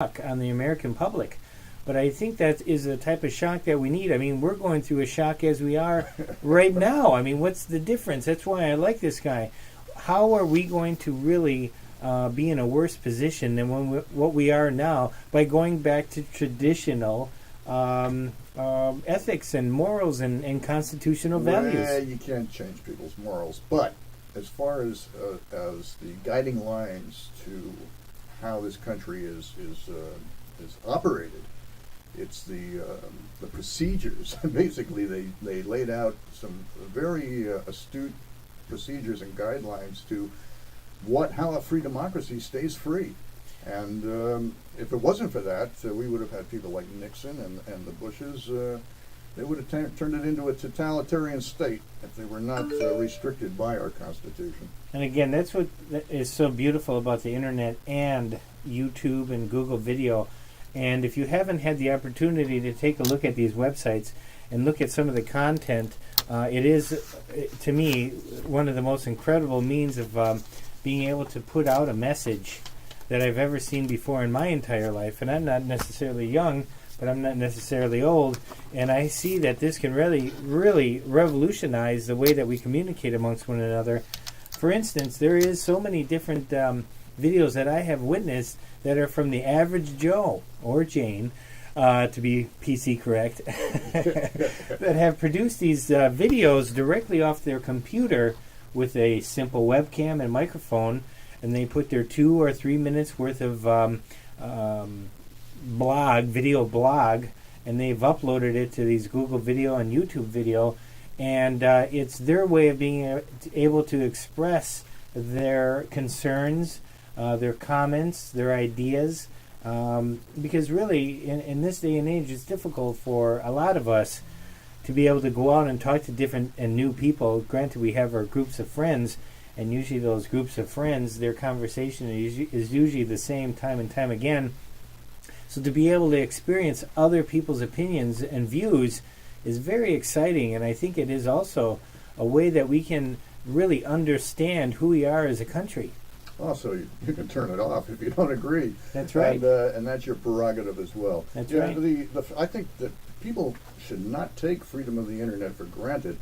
on the American public. But I think that is a type of shock that we need. I mean, we're going through a shock as we are right now. I mean, what's the difference? That's why I like this guy. How are we going to really be in a worse position than what we are now by going back to traditional ethics and morals and constitutional values? Well, you can't change people's morals, but as far as the guiding lines to how this country is operated, it's the procedures. Basically, they laid out some very astute procedures and guidelines to how a free democracy stays free. And if it wasn't for that, we would have had people like Nixon and the Bushes. They would have turned it into a totalitarian state if they were not restricted by our Constitution. And again, that's what is so beautiful about the internet and YouTube and Google Video. And if you haven't had the opportunity to take a look at these websites and look at some of the content, it is, to me, one of the most incredible means of being able to put out a message that I've ever seen before in my entire life. And I'm not necessarily young, but I'm not necessarily old. And I see that this can really, really revolutionize the way that we communicate amongst one another. For instance, there is so many different videos that I have witnessed that are from the average Joe or Jane, to be PC correct, that have produced these videos directly off their computer with a simple webcam and microphone, and they put their 2 or 3 minutes worth of video blog, and they've uploaded it to these Google Video and YouTube Video, and it's their way of being able to express their concerns, their comments, their ideas, because really in this day and age it's difficult for a lot of us to be able to go out and talk to different and new people. Granted, we have our groups of friends, and usually those groups of friends, their conversation is usually the same time and time again. So to be able to experience other people's opinions and views is very exciting, and I think it is also a way that we can really understand who we are as a country. Also, you can turn it off if you don't agree. That's right. And that's your prerogative as well. That's right. I think that people should not take freedom of the internet for granted.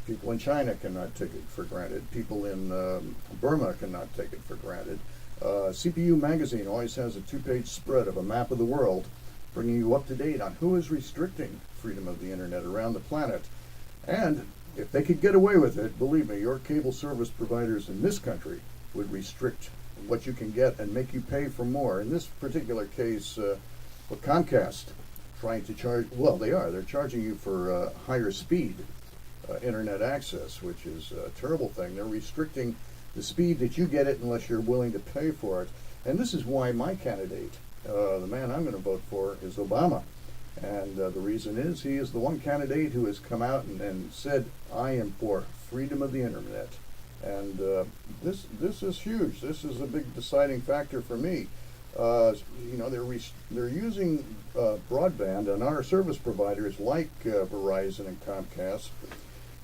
People in China cannot take it for granted. People in Burma cannot take it for granted. CPU Magazine always has a 2-page spread of a map of the world, bringing you up to date on who is restricting freedom of the internet around the planet. And if they could get away with it, believe me, your cable service providers in this country would restrict what you can get and make you pay for more. In this particular case, with Comcast trying to charge, they're charging you for higher speed internet access, which is a terrible thing. They're restricting the speed that you get it unless you're willing to pay for it. And this is why my candidate, the man I'm going to vote for, is Obama. And the reason is he is the one candidate who has come out and said, I am for freedom of the internet. And this is huge. This is a big deciding factor for me. They're using broadband, and our service providers like Verizon and Comcast,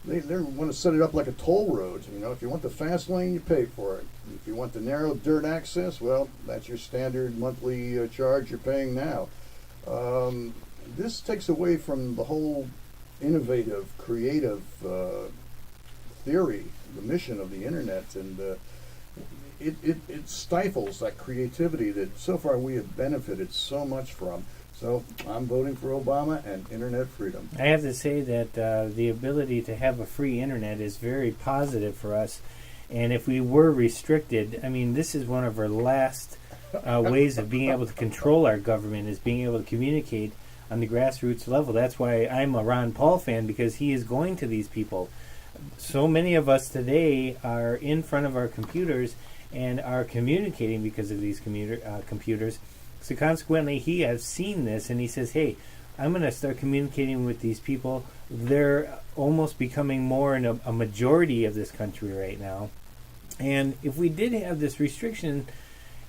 they want to set it up like a toll road. If you want the fast lane, you pay for it. If you want the narrow dirt access, well, that's your standard monthly charge you're paying now. This takes away from the whole innovative, creative theory, the mission of the internet, and it stifles that creativity that so far we have benefited so much from. So I'm voting for Obama and internet freedom. I have to say that the ability to have a free internet is very positive for us. And if we were restricted, I mean, this is one of our last ways of being able to control our government, is being able to communicate on the grassroots level. That's why I'm a Ron Paul fan, because he is going to these people. So many of us today are in front of our computers and are communicating because of these computers. So consequently, he has seen this, and he says, hey, I'm going to start communicating with these people. They're almost becoming more in a majority of this country right now. And if we did have this restriction,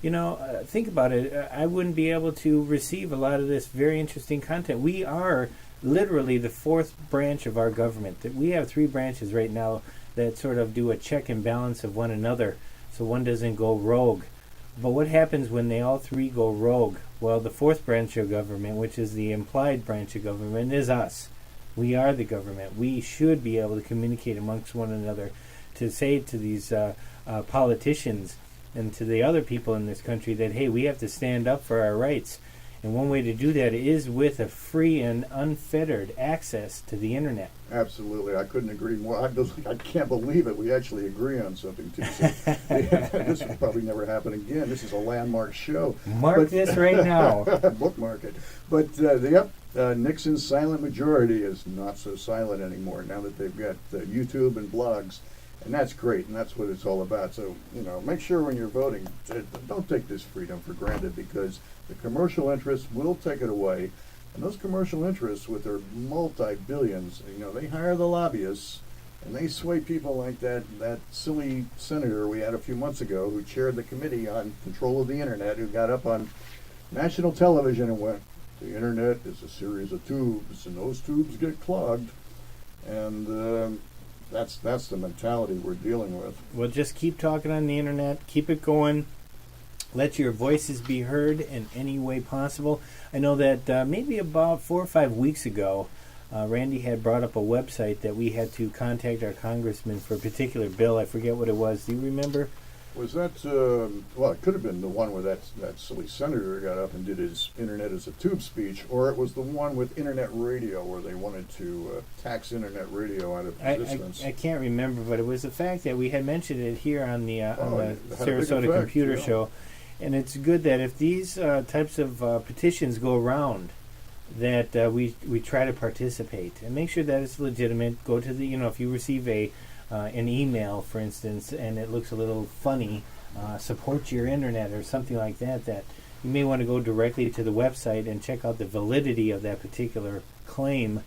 think about it. I wouldn't be able to receive a lot of this very interesting content. We are literally the fourth branch of our government. We have 3 branches right now that sort of do a check and balance of one another, so one doesn't go rogue. But what happens when they all 3 go rogue? Well, the fourth branch of government, which is the implied branch of government, is us. We are the government. We should be able to communicate amongst one another to say to these politicians and to the other people in this country that, hey, we have to stand up for our rights. And one way to do that is with a free and unfettered access to the internet. Absolutely. I couldn't agree more. I can't believe it. We actually agree on something, too. So, this will probably never happen again. This is a landmark show. Mark this right now. Bookmark it. But, Nixon's silent majority is not so silent anymore now that they've got YouTube and blogs. And that's great, and that's what it's all about. So, make sure when you're voting, don't take this freedom for granted, because the commercial interests will take it away. And those commercial interests, with their multi-billions, they hire the lobbyists, and they sway people like that silly senator we had a few months ago who chaired the committee on control of the internet, who got up on national television and went, the internet is a series of tubes, and those tubes get clogged. And that's the mentality we're dealing with. Well, just keep talking on the internet. Keep it going. Let your voices be heard in any way possible. I know that maybe about 4 or 5 weeks ago, Randy had brought up a website that we had to contact our congressman for a particular bill. I forget what it was. Do you remember? Was that, it could have been the one where that silly senator got up and did his internet as a tube speech, or it was the one with internet radio where they wanted to tax internet radio out of existence. I can't remember, but it was the fact that we had mentioned it here on the Sarasota effect, Computer Show. And it's good that if these types of petitions go around, that we try to participate and make sure that it's legitimate. Go to the, if you receive an email, for instance, and it looks a little funny, support your internet or something like that, that you may want to go directly to the website and check out the validity of that particular claim.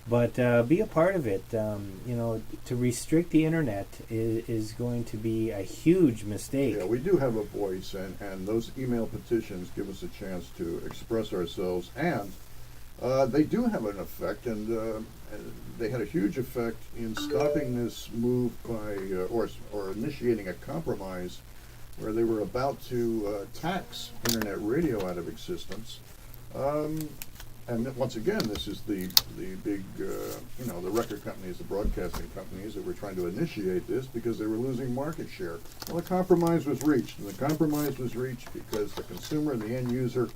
But be a part of it. To restrict the internet is going to be a huge mistake. Yeah, we do have a voice, and those email petitions give us a chance to express ourselves, and they do have an effect, and they had a huge effect in stopping this move by, or initiating a compromise where they were about to tax internet radio out of existence. And once again, this is the big, the record companies, the broadcasting companies that were trying to initiate this because they were losing market share. Well, a compromise was reached, and the compromise was reached because the consumer and the end user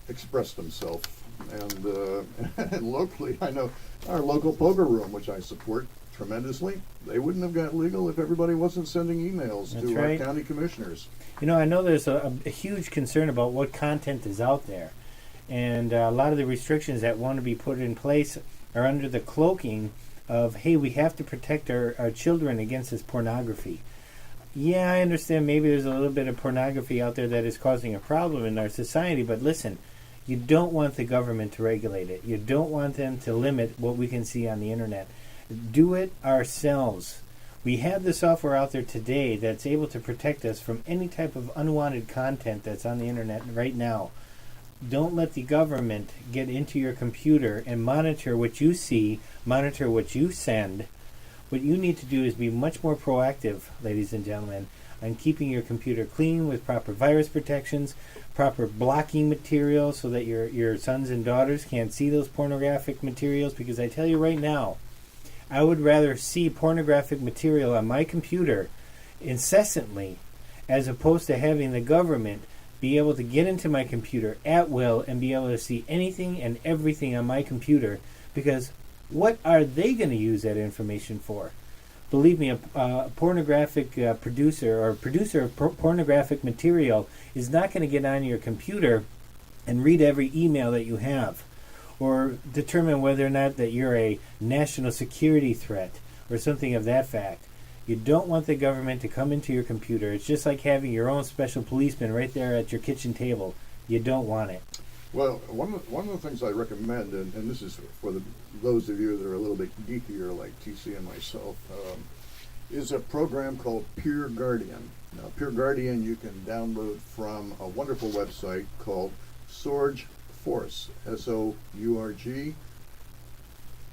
expressed themselves. And locally, I know our local poker room, which I support tremendously, they wouldn't have got legal if everybody wasn't sending emails That's to right. our county commissioners. I know there's a huge concern about what content is out there. And a lot of the restrictions that want to be put in place are under the cloaking of, hey, we have to protect our children against this pornography. Yeah, I understand maybe there's a little bit of pornography out there that is causing a problem in our society, but listen, you don't want the government to regulate it. You don't want them to limit what we can see on the internet. Do it ourselves. We have the software out there today that's able to protect us from any type of unwanted content that's on the internet right now. Don't let the government get into your computer and monitor what you see, monitor what you send. What you need to do is be much more proactive, ladies and gentlemen, on keeping your computer clean with proper virus protections, proper blocking material so that your sons and daughters can't see those pornographic materials. Because I tell you right now, I would rather see pornographic material on my computer incessantly as opposed to having the government be able to get into my computer at will and be able to see anything and everything on my computer, because what are they going to use that information for? Believe me, a pornographic producer or producer of pornographic material is not going to get on your computer and read every email that you have or determine whether or not that you're a national security threat or something of that fact. You don't want the government to come into your computer. It's just like having your own special policeman right there at your kitchen table. You don't want it. Well, one of the things I recommend, and this is for those of you that are a little bit geekier like TC and myself, is a program called Peer Guardian. Now, Peer Guardian you can download from a wonderful website called Sorge Force, SOURG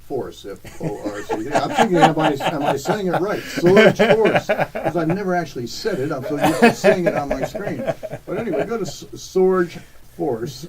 Force, F-O-R-C. I'm thinking, am I saying it right? Sorge Force, because I've never actually said it. I'm so used to seeing it on my screen. But anyway, go to Sorge force.